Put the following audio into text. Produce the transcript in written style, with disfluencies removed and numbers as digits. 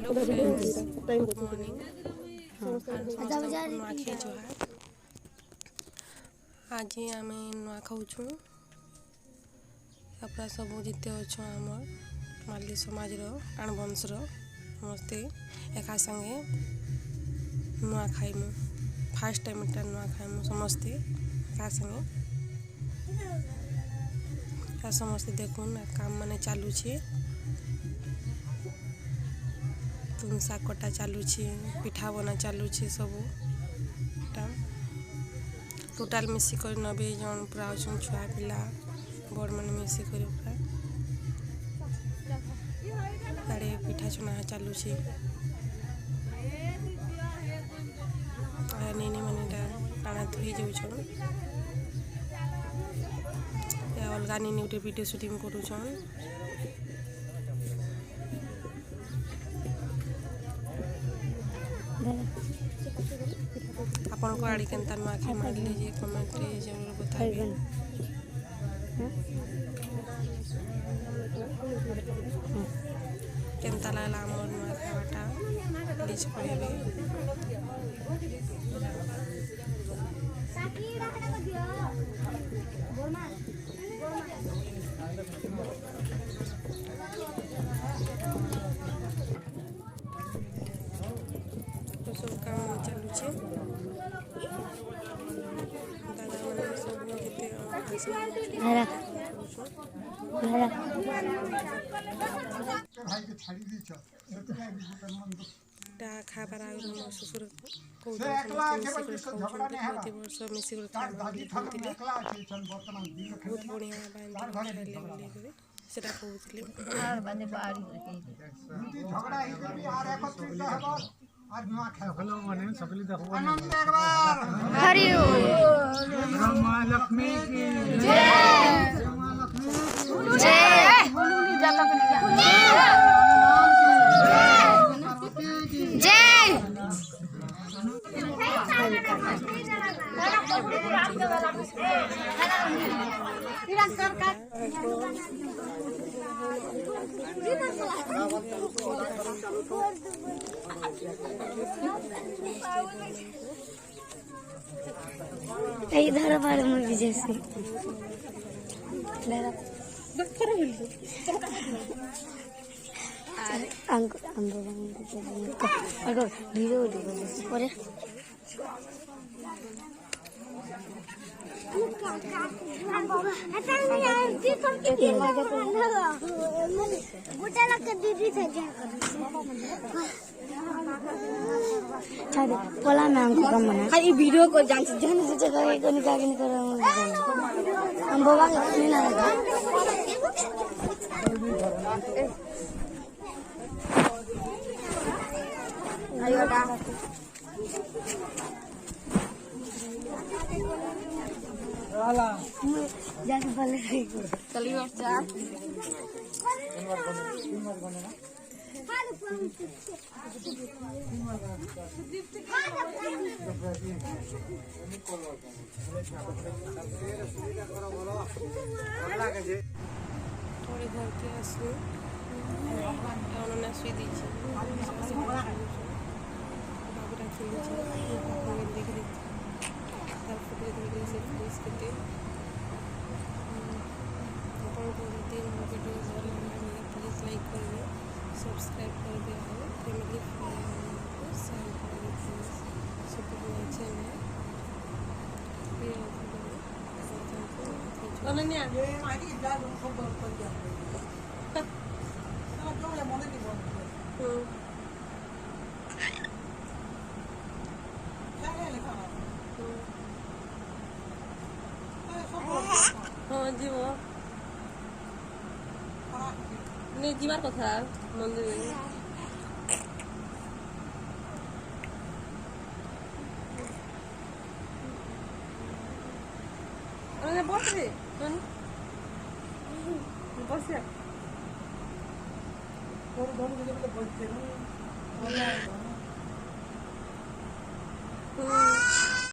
Hello friends, good morning. Nuakhai जुहार। आज आम नुआ खाऊँ तापर सब जिते अच्छे आम माली समाज आणवंशर समस्ते एका संगे नुआ खाइमु। फास्ट टाइम एटा नुआ खाइमु समस्ते एका संगे। समस्ते देखुन काम माने चलुछे, तुमसा कटा चलुछे, पिठा बना चलुछे, सब टोटाल मिसिक 90 जन पूरा अच्छे छुआ पिला बड़ मैंने मिसिक पूरा गाड़े पिठा छुना चलुछे। नेनी मैंने टाणा धोई जाऊन अलग नेनी गोटे वीडियो शूटिंग करुछन। आपन को आड़ी केनता नुआखाई मार लीजिए, कमेंट जरूर बताइए। केनता लागला हमर नुआखाई बाटा प्लीज कहबे। तो सब काम चलुछे। दादा मैंने सब जीते खाबार मो ससुर बहुत बढ़िया सेटा कहते लक्ष्मी की इधर बारे में भी जैसे बोला मैं हमको कम बना खाली वीडियो को जान से जगह को निकाल के निकल हम बोला नहीं ना लगा आयो दा वाला जाके बोले चलिए बच्चा थोड़ी घर के आसू उन्होंने सुई दीजिए बाबूटा खेल देख रही से प्लीज करते वीडियो प्लीज लाइक करेंगे, सब्सक्राइब कर दिया है, फैमिली शेयर करेंगे, सपोर्ट माय चैनल। अनन्या हाँ जीव नहीं जीवार कथा मंदिर बस रे बस